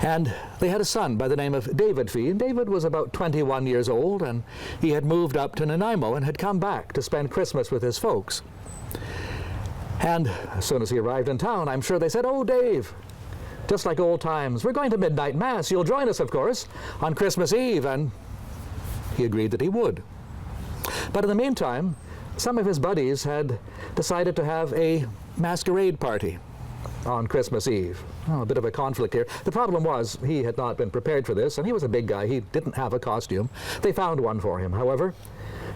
And they had a son by the name of David Fee. And David was about 21 years old, and he had moved up to Nanaimo and had come back to spend Christmas with his folks. And as soon as he arrived in town, I'm sure they said, "Oh, Dave, just like old times, we're going to midnight mass. You'll join us, of course, on Christmas Eve." And he agreed that he would. But in the meantime, some of his buddies had decided to have a masquerade party on Christmas Eve. Oh, a bit of a conflict here. The problem was he had not been prepared for this, and he was a big guy. He didn't have a costume. They found one for him, however.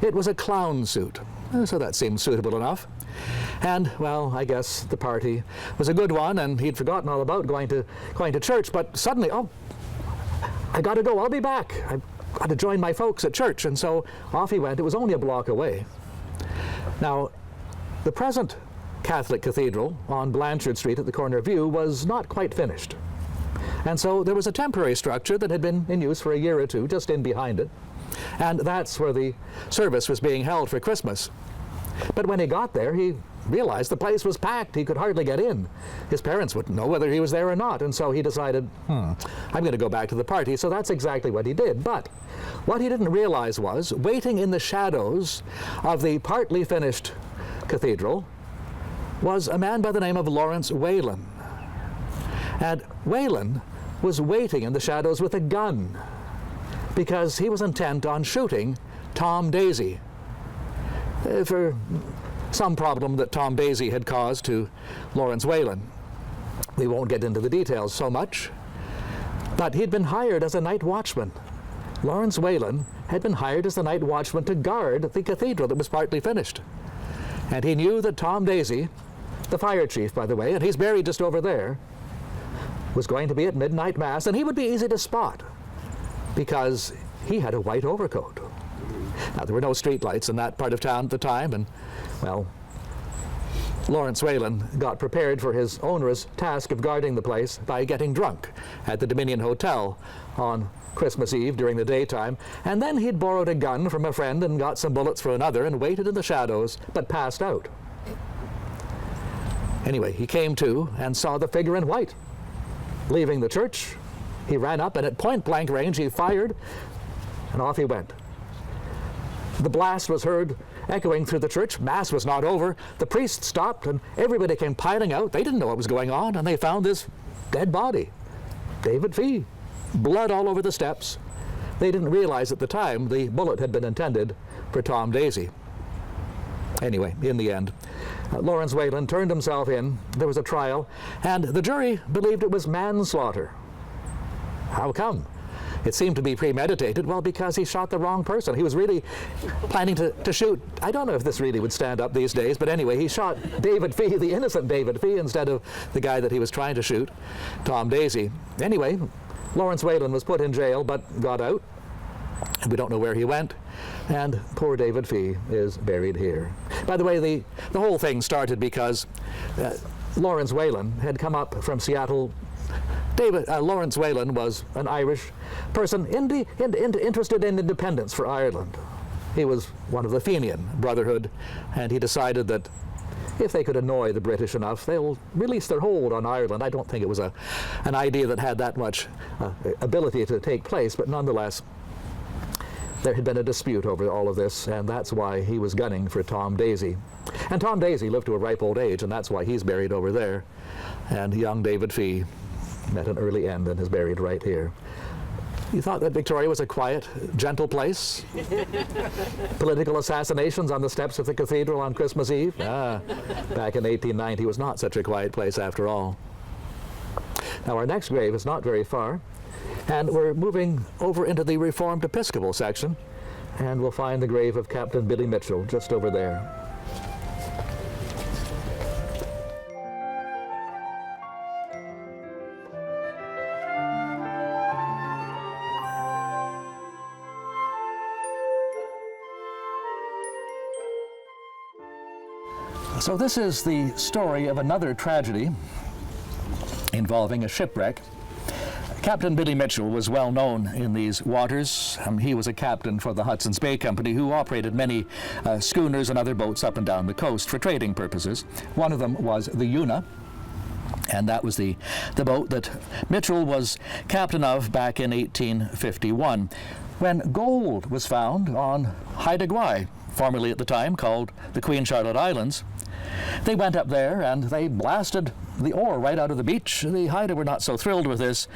It was a clown suit, so that seemed suitable enough. And, well, I guess the party was a good one, and he'd forgotten all about going to church, but suddenly, "Oh, I got to go. I'll be back. I've got to join my folks at church." And so off he went. It was only a block away. Now, the present Catholic Cathedral on Blanchard Street at the corner of View was not quite finished. And so there was a temporary structure that had been in use for a year or two just in behind it. And that's where the service was being held for Christmas. But when he got there, he realized the place was packed. He could hardly get in. His parents wouldn't know whether he was there or not. And so he decided, I'm going to go back to the party. So that's exactly what he did. But what he didn't realize was, waiting in the shadows of the partly finished cathedral was a man by the name of Lawrence Whalen. And Whalen was waiting in the shadows with a gun because he was intent on shooting Tom Daisy for some problem that Tom Daisy had caused to Lawrence Whalen. We won't get into the details so much, but he'd been hired as a night watchman. Lawrence Whalen had been hired as the night watchman to guard the cathedral that was partly finished. And he knew that Tom Daisy, the fire chief, by the way, and he's buried just over there, was going to be at midnight mass, and he would be easy to spot because he had a white overcoat. Now, there were no street lights in that part of town at the time, and, well, Lawrence Whalen got prepared for his onerous task of guarding the place by getting drunk at the Dominion Hotel on Christmas Eve during the daytime, and then he'd borrowed a gun from a friend and got some bullets for another and waited in the shadows, but passed out. Anyway, he came to and saw the figure in white. Leaving the church, he ran up and at point-blank range he fired, and off he went. The blast was heard echoing through the church. Mass was not over. The priest stopped and everybody came piling out. They didn't know what was going on, and they found this dead body, David Fee. Blood all over the steps. They didn't realize at the time the bullet had been intended for Tom Daisy. Anyway, in the end, Lawrence Whalen turned himself in. There was a trial, and the jury believed it was manslaughter. How come? It seemed to be premeditated. Well, because he shot the wrong person. He was really planning to shoot. I don't know if this really would stand up these days, but anyway, he shot David Fee, the innocent David Fee, instead of the guy that he was trying to shoot, Tom Daisy. Anyway, Lawrence Whalen was put in jail, but got out. And we don't know where he went. And poor David Fee is buried here. By the way, the whole thing started because Lawrence Whalen had come up from Seattle. Lawrence Whalen was an Irish person interested in independence for Ireland. He was one of the Fenian Brotherhood, and he decided that if they could annoy the British enough, they'll release their hold on Ireland. I don't think it was an idea that had that much ability to take place, but nonetheless, there had been a dispute over all of this, and that's why he was gunning for Tom Daisy. And Tom Daisy lived to a ripe old age, and that's why he's buried over there. And young David Fee met an early end and is buried right here. You thought that Victoria was a quiet, gentle place? Political assassinations on the steps of the cathedral on Christmas Eve? Back in 1890 was not such a quiet place after all. Now our next grave is not very far, and we're moving over into the Reformed Episcopal section, and we'll find the grave of Captain Billy Mitchell just over there. So this is the story of another tragedy involving a shipwreck. Captain Billy Mitchell was well known in these waters. He was a captain for the Hudson's Bay Company who operated many schooners and other boats up and down the coast for trading purposes. One of them was the Una, and that was the boat that Mitchell was captain of back in 1851, when gold was found on Haida Gwaii, formerly at the time called the Queen Charlotte Islands. They went up there and they blasted the ore right out of the beach. The Haida were not so thrilled with this,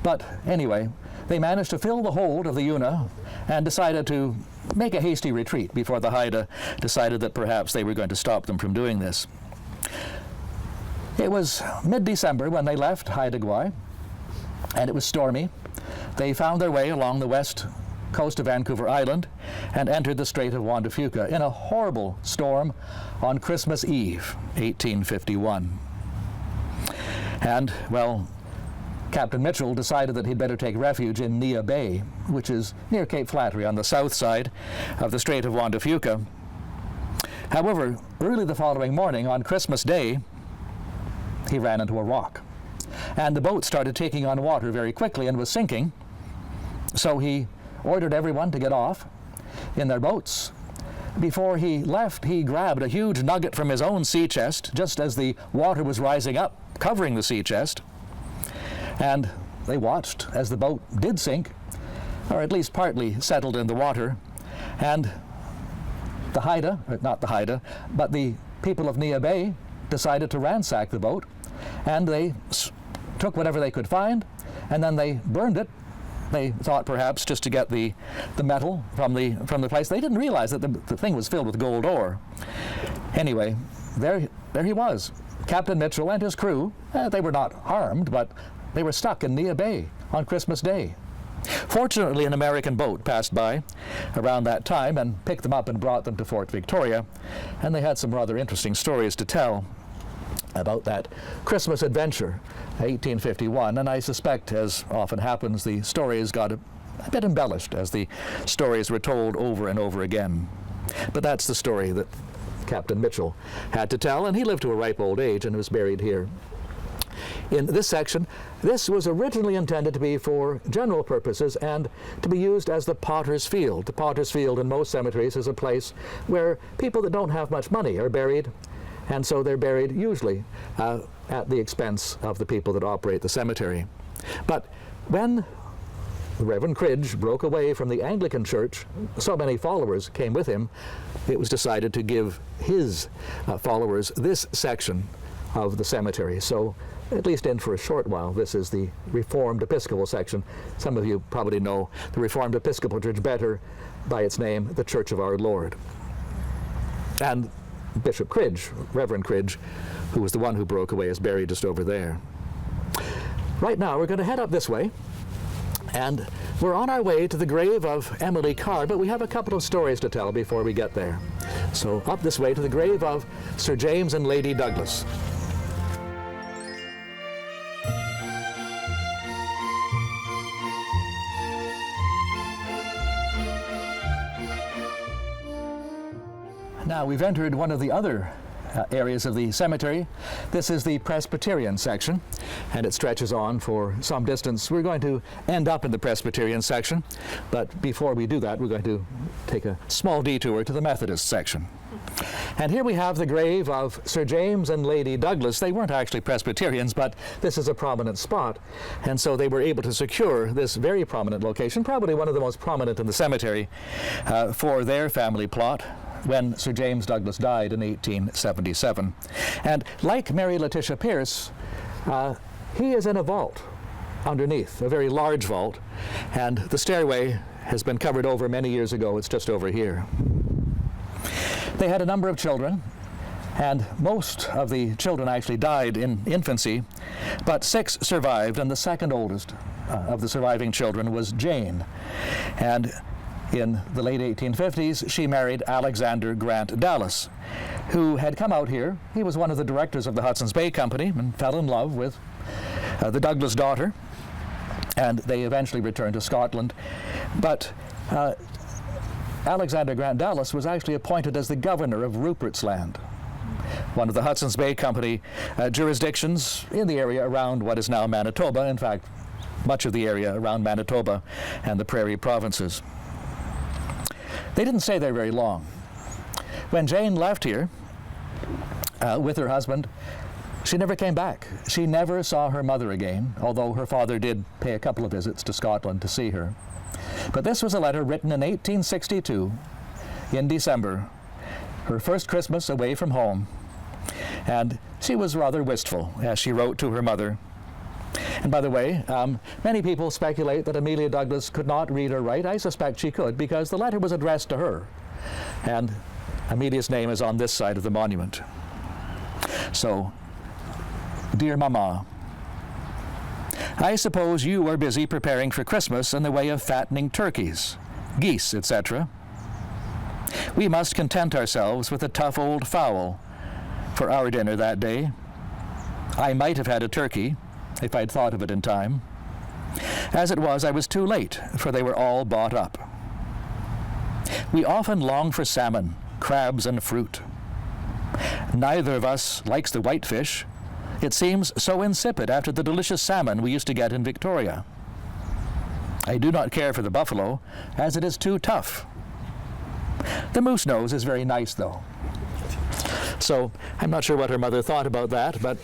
but anyway, they managed to fill the hold of the Una and decided to make a hasty retreat before the Haida decided that perhaps they were going to stop them from doing this. It was mid-December when they left Haida Gwaii, and it was stormy. They found their way along the west coast of Vancouver Island and entered the Strait of Juan de Fuca in a horrible storm on Christmas Eve, 1851. And, well, Captain Mitchell decided that he'd better take refuge in Nia Bay, which is near Cape Flattery on the south side of the Strait of Juan de Fuca. However, early the following morning, on Christmas Day, he ran into a rock. And the boat started taking on water very quickly and was sinking, so he ordered everyone to get off in their boats. Before he left, he grabbed a huge nugget from his own sea chest, just as the water was rising up, covering the sea chest. And they watched as the boat did sink, or at least partly settled in the water. And the Haida, or not the Haida, but the people of Nia Bay decided to ransack the boat, and they took whatever they could find, and then they burned it. They thought perhaps just to get the metal from the place. They didn't realize that the thing was filled with gold ore. Anyway, there he was, Captain Mitchell and his crew. They were not harmed, but they were stuck in Nia Bay on Christmas Day. Fortunately, an American boat passed by around that time and picked them up and brought them to Fort Victoria, and they had some rather interesting stories to tell about that Christmas adventure, 1851, and I suspect, as often happens, the stories got a bit embellished as the stories were told over and over again. But that's the story that Captain Mitchell had to tell, and he lived to a ripe old age and was buried here. In this section, this was originally intended to be for general purposes and to be used as the potter's field. The potter's field in most cemeteries is a place where people that don't have much money are buried, and so they're buried usually at the expense of the people that operate the cemetery. But when Reverend Cridge broke away from the Anglican Church, so many followers came with him, it was decided to give his followers this section of the cemetery. So, at least in for a short while, this is the Reformed Episcopal section. Some of you probably know the Reformed Episcopal Church better by its name, the Church of Our Lord. And Bishop Cridge, Reverend Cridge, who was the one who broke away, is buried just over there. Right now, we're going to head up this way, and we're on our way to the grave of Emily Carr, but we have a couple of stories to tell before we get there. So up this way to the grave of Sir James and Lady Douglas. Now we've entered one of the other areas of the cemetery. This is the Presbyterian section, and it stretches on for some distance. We're going to end up in the Presbyterian section, but before we do that, we're going to take a small detour to the Methodist section. And here we have the grave of Sir James and Lady Douglas. They weren't actually Presbyterians, but this is a prominent spot, and so they were able to secure this very prominent location, probably one of the most prominent in the cemetery, for their family plot when Sir James Douglas died in 1877. And like Mary Letitia Pierce, he is in a vault underneath, a very large vault, and the stairway has been covered over many years ago. It's just over here. They had a number of children, and most of the children actually died in infancy, but 6 survived, and the second oldest of the surviving children was Jane. And in the late 1850s, she married Alexander Grant Dallas, who had come out here. He was one of the directors of the Hudson's Bay Company and fell in love with the Douglas daughter, and they eventually returned to Scotland. But Alexander Grant Dallas was actually appointed as the governor of Rupert's Land, one of the Hudson's Bay Company jurisdictions in the area around what is now Manitoba, in fact, much of the area around Manitoba and the Prairie Provinces. They didn't stay there very long. When Jane left here with her husband, she never came back. She never saw her mother again, although her father did pay a couple of visits to Scotland to see her. But this was a letter written in 1862, in December, her first Christmas away from home, and she was rather wistful as she wrote to her mother. And by the way, many people speculate that Amelia Douglas could not read or write. I suspect she could, because the letter was addressed to her, and Amelia's name is on this side of the monument. So, dear Mama, I suppose you are busy preparing for Christmas in the way of fattening turkeys, geese, etc. We must content ourselves with a tough old fowl for our dinner that day. I might have had a turkey, if I'd thought of it in time. As it was, I was too late, for they were all bought up. We often long for salmon, crabs, and fruit. Neither of us likes the whitefish. It seems so insipid after the delicious salmon we used to get in Victoria. I do not care for the buffalo, as it is too tough. The moose nose is very nice, though. So I'm not sure what her mother thought about that, but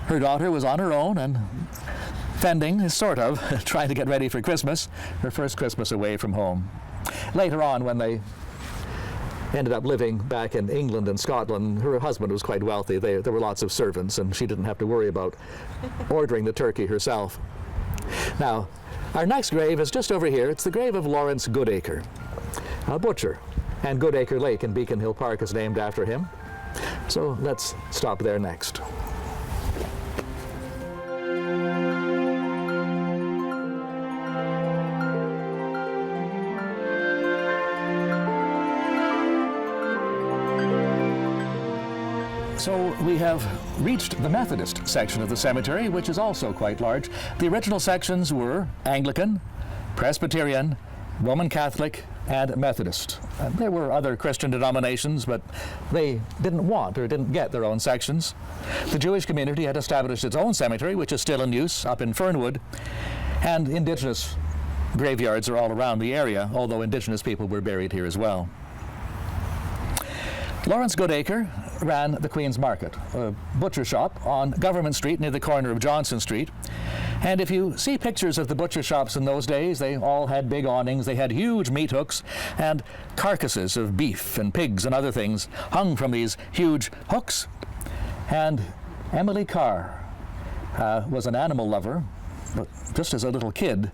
her daughter was on her own and fending, sort of, trying to get ready for Christmas, her first Christmas away from home. Later on, when they ended up living back in England and Scotland, her husband was quite wealthy. There were lots of servants, and she didn't have to worry about ordering the turkey herself. Now, our next grave is just over here. It's the grave of Lawrence Goodacre, a butcher, and Goodacre Lake in Beacon Hill Park is named after him. So let's stop there next. So we have reached the Methodist section of the cemetery, which is also quite large. The original sections were Anglican, Presbyterian, Roman Catholic, and Methodist. There were other Christian denominations, but they didn't want or didn't get their own sections. The Jewish community had established its own cemetery, which is still in use up in Fernwood, and indigenous graveyards are all around the area, although indigenous people were buried here as well. Lawrence Goodacre ran the Queen's Market, a butcher shop on Government Street near the corner of Johnson Street. And if you see pictures of the butcher shops in those days, they all had big awnings, they had huge meat hooks, and carcasses of beef and pigs and other things hung from these huge hooks. And Emily Carr was an animal lover, but just as a little kid,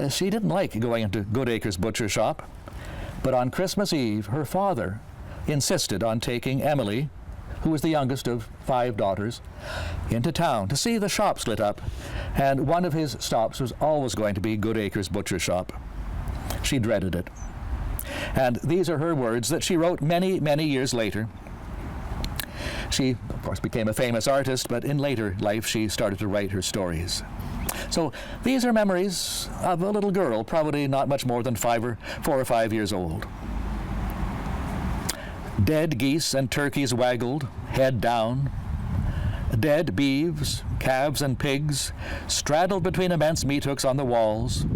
she didn't like going into Goodacre's butcher shop. But on Christmas Eve, her father insisted on taking Emily, who was the youngest of 5 daughters, into town to see the shops lit up, and one of his stops was always going to be Goodacre's butcher shop. She dreaded it. And these are her words that she wrote many, many years later. She, of course, became a famous artist, but in later life she started to write her stories. So these are memories of a little girl, probably not much more than 4 or 5 years old. Dead geese and turkeys waggled, head down. Dead beeves, calves, and pigs straddled between immense meat hooks on the walls.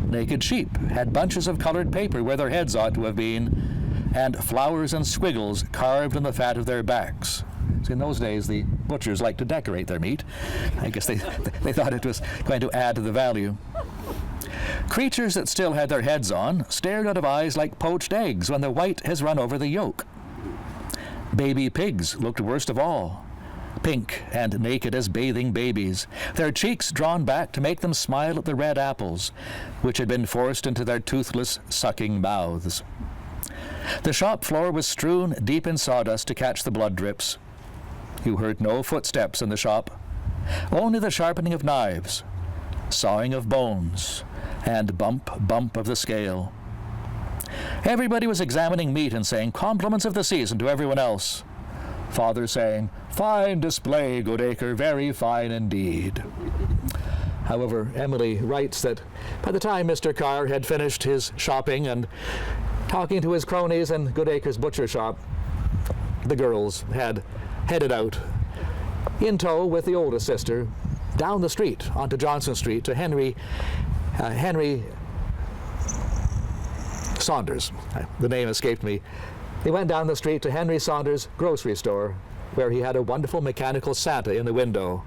Naked sheep had bunches of colored paper where their heads ought to have been, and flowers and squiggles carved in the fat of their backs. So in those days, the butchers liked to decorate their meat. I guess they thought it was going to add to the value. Creatures that still had their heads on stared out of eyes like poached eggs when the white has run over the yolk. Baby pigs looked worst of all, pink and naked as bathing babies, their cheeks drawn back to make them smile at the red apples, which had been forced into their toothless, sucking mouths. The shop floor was strewn deep in sawdust to catch the blood drips. You heard no footsteps in the shop, only the sharpening of knives, sawing of bones, and bump, bump of the scale. Everybody was examining meat and saying compliments of the season to everyone else. Father saying, "Fine display, Goodacre, very fine indeed." However, Emily writes that by the time Mr. Carr had finished his shopping and talking to his cronies in Goodacre's butcher shop, the girls had headed out in tow with the oldest sister down the street onto Johnson Street to Henry Saunders. The name escaped me. He went down the street to Henry Saunders' grocery store, where he had a wonderful mechanical Santa in the window.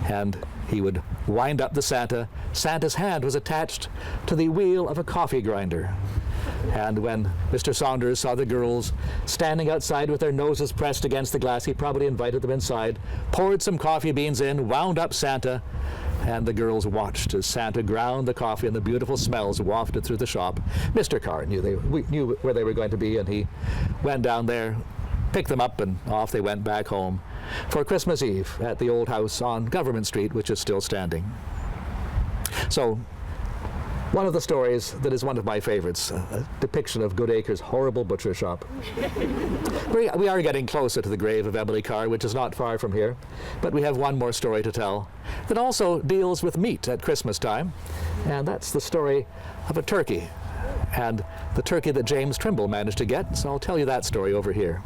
And he would wind up the Santa. Santa's hand was attached to the wheel of a coffee grinder. And when Mr. Saunders saw the girls standing outside with their noses pressed against the glass, he probably invited them inside, poured some coffee beans in, wound up Santa, and the girls watched as Santa ground the coffee and the beautiful smells wafted through the shop. Mr. Carr knew where they were going to be, and he went down there, picked them up, and off they went back home for Christmas Eve at the old house on Government Street, which is still standing. So, one of the stories that is one of my favorites, a depiction of Goodacre's horrible butcher shop. We are getting closer to the grave of Emily Carr, which is not far from here, but we have one more story to tell that also deals with meat at Christmas time, and that's the story of a turkey, and the turkey that James Trimble managed to get, so I'll tell you that story over here.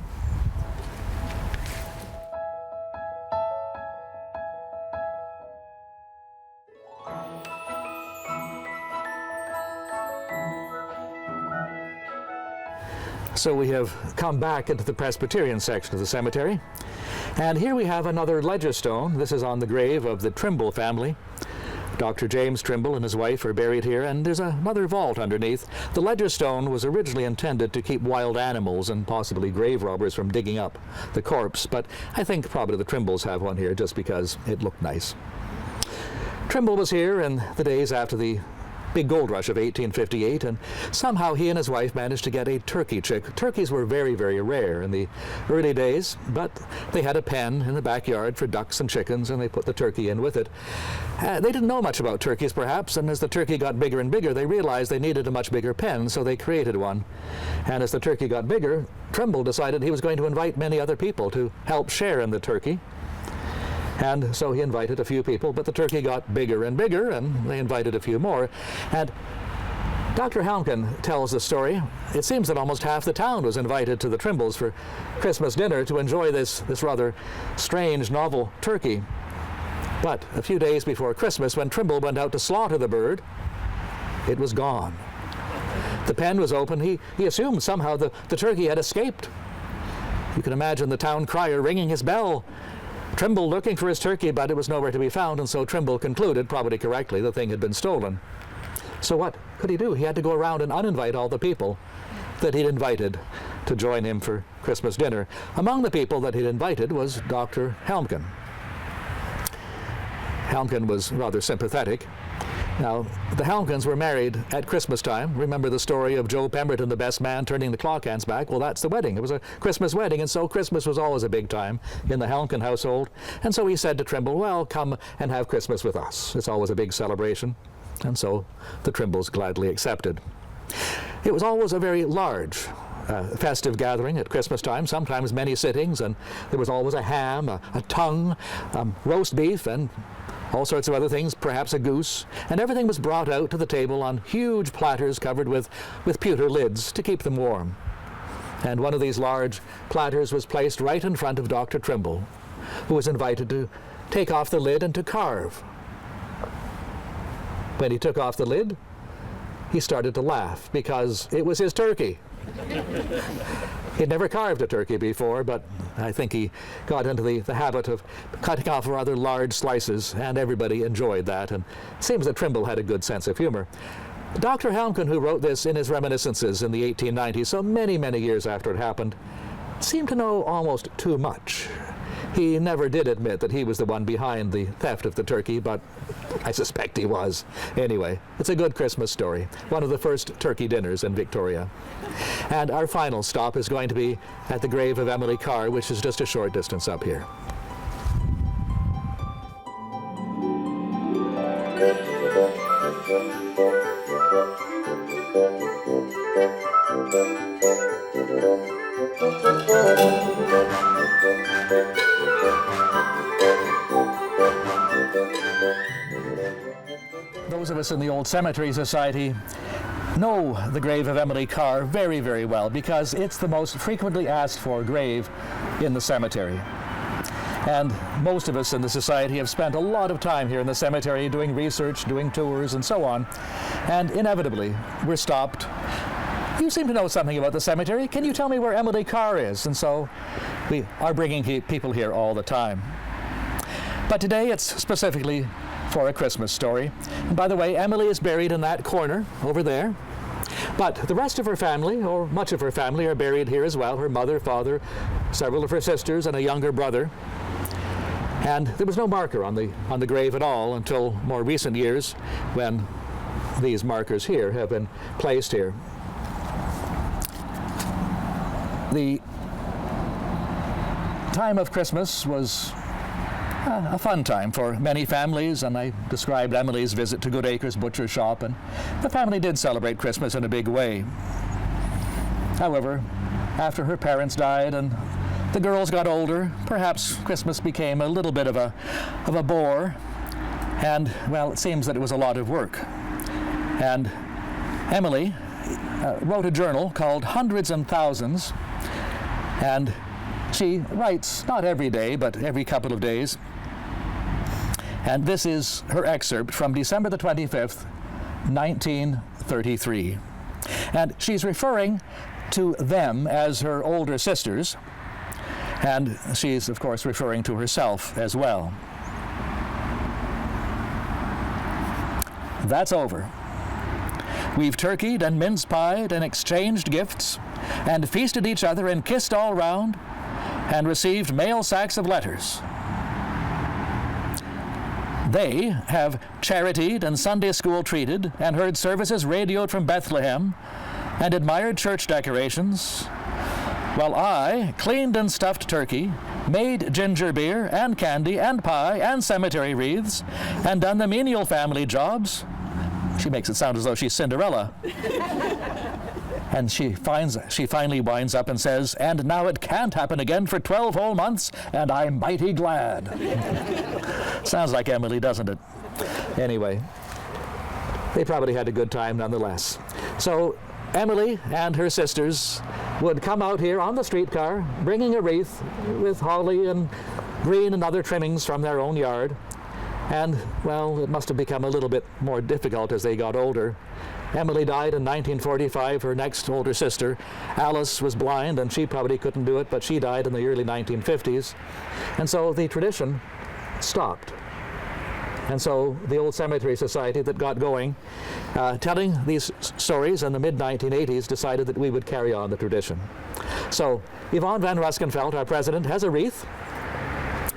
So we have come back into the Presbyterian section of the cemetery, and here we have another ledger stone. This is on the grave of the Trimble family. Dr. James Trimble and his wife are buried here, and there's another vault underneath. The ledger stone was originally intended to keep wild animals and possibly grave robbers from digging up the corpse, but I think probably the Trimbles have one here just because it looked nice. Trimble was here in the days after the big gold rush of 1858, and somehow he and his wife managed to get a turkey chick. Turkeys were very, very rare in the early days, but they had a pen in the backyard for ducks and chickens, and they put the turkey in with it. They didn't know much about turkeys, perhaps, and as the turkey got bigger and bigger, they realized they needed a much bigger pen, so they created one. And as the turkey got bigger, Trimble decided he was going to invite many other people to help share in the turkey. And so he invited a few people, but the turkey got bigger and bigger, and they invited a few more. And Dr. Helmken tells the story. It seems that almost half the town was invited to the Trimbles for Christmas dinner to enjoy this rather strange, novel turkey. But a few days before Christmas, when Trimble went out to slaughter the bird, it was gone. The pen was open. He assumed somehow the turkey had escaped. You can imagine the town crier ringing his bell, Trimble looking for his turkey, but it was nowhere to be found, and so Trimble concluded, probably correctly, the thing had been stolen. So what could he do? He had to go around and uninvite all the people that he'd invited to join him for Christmas dinner. Among the people that he'd invited was Dr. Helmken. Helmken was rather sympathetic. Now, the Helmkens were married at Christmas time. Remember the story of Joe Pemberton, the best man, turning the clock hands back? Well, that's the wedding. It was a Christmas wedding, and so Christmas was always a big time in the Helmken household. And so he said to Trimble, well, come and have Christmas with us. It's always a big celebration. And so the Trimbles gladly accepted. It was always a very large festive gathering at Christmas time, sometimes many sittings, and there was always a ham, a tongue, roast beef, and all sorts of other things, perhaps a goose, and everything was brought out to the table on huge platters covered with pewter lids to keep them warm. And one of these large platters was placed right in front of Dr. Trimble, who was invited to take off the lid and to carve. When he took off the lid, he started to laugh because it was his turkey. He'd never carved a turkey before, but I think he got into the habit of cutting off rather large slices, and everybody enjoyed that, and it seems that Trimble had a good sense of humor. Dr. Helmken, who wrote this in his reminiscences in the 1890s, so many, many years after it happened, seemed to know almost too much. He never did admit that he was the one behind the theft of the turkey, but I suspect he was. Anyway, it's a good Christmas story, one of the first turkey dinners in Victoria. And our final stop is going to be at the grave of Emily Carr, which is just a short distance up here. Those of us in the old Cemeteries Society know the grave of Emily Carr very, very well because it's the most frequently asked for grave in the cemetery. And most of us in the society have spent a lot of time here in the cemetery doing research, doing tours, and so on. And inevitably, we're stopped. You seem to know something about the cemetery. Can you tell me where Emily Carr is? And so we are bringing people here all the time. But today it's specifically for a Christmas story. And by the way, Emily is buried in that corner over there. But the rest of her family, or much of her family, are buried here as well. Her mother, father, several of her sisters, and a younger brother. And there was no marker on the grave at all until more recent years when these markers here have been placed here. The time of Christmas was a fun time for many families, and I described Emily's visit to Goodacre's butcher shop, and the family did celebrate Christmas in a big way. However, after her parents died and the girls got older, perhaps Christmas became a little bit of a bore, and, well, it seems that it was a lot of work. And Emily wrote a journal called Hundreds and Thousands, and she writes not every day, but every couple of days. And this is her excerpt from December the 25th, 1933. And she's referring to them as her older sisters, and she's, of course, referring to herself as well. That's over. We've turkeyed and mince-pied and exchanged gifts and feasted each other and kissed all round and received mail sacks of letters. They have charitied and Sunday school treated and heard services radioed from Bethlehem and admired church decorations, while I cleaned and stuffed turkey, made ginger beer and candy and pie and cemetery wreaths, and done the menial family jobs. She makes it sound as though she's Cinderella. And she finally winds up and says, and now it can't happen again for 12 whole months, and I'm mighty glad. Sounds like Emily, doesn't it? Anyway, they probably had a good time nonetheless. So Emily and her sisters would come out here on the streetcar, bringing a wreath with holly and green and other trimmings from their own yard. And, well, it must have become a little bit more difficult as they got older. Emily died in 1945. Her next older sister, Alice, was blind, and she probably couldn't do it, but she died in the early 1950s. And so the tradition stopped. And so the old Cemetery Society that got going, telling these stories in the mid-1980s, decided that we would carry on the tradition. So Yvonne Van Ruskenfeld, our president, has a wreath,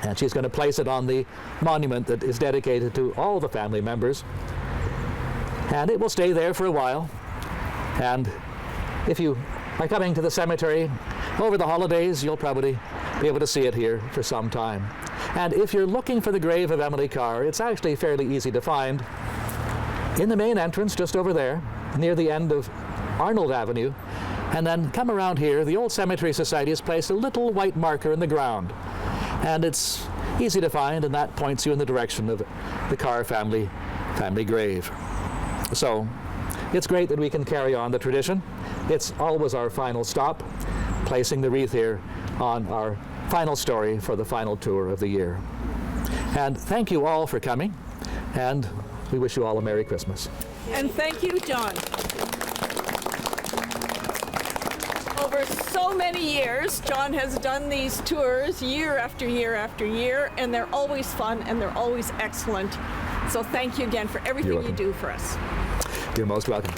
and she's going to place it on the monument that is dedicated to all the family members. And it will stay there for a while. And if you are coming to the cemetery over the holidays, you'll probably be able to see it here for some time. And if you're looking for the grave of Emily Carr, it's actually fairly easy to find. In the main entrance, just over there, near the end of Arnold Avenue, and then come around here, the old Cemetery Society has placed a little white marker in the ground. And it's easy to find, and that points you in the direction of the Carr family grave. So it's great that we can carry on the tradition. It's always our final stop, placing the wreath here on our final story for the final tour of the year. And thank you all for coming, and we wish you all a Merry Christmas. And thank you, John. Over so many years, John has done these tours year after year after year, and they're always fun and they're always excellent. So thank you again for everything you do for us. You're most welcome.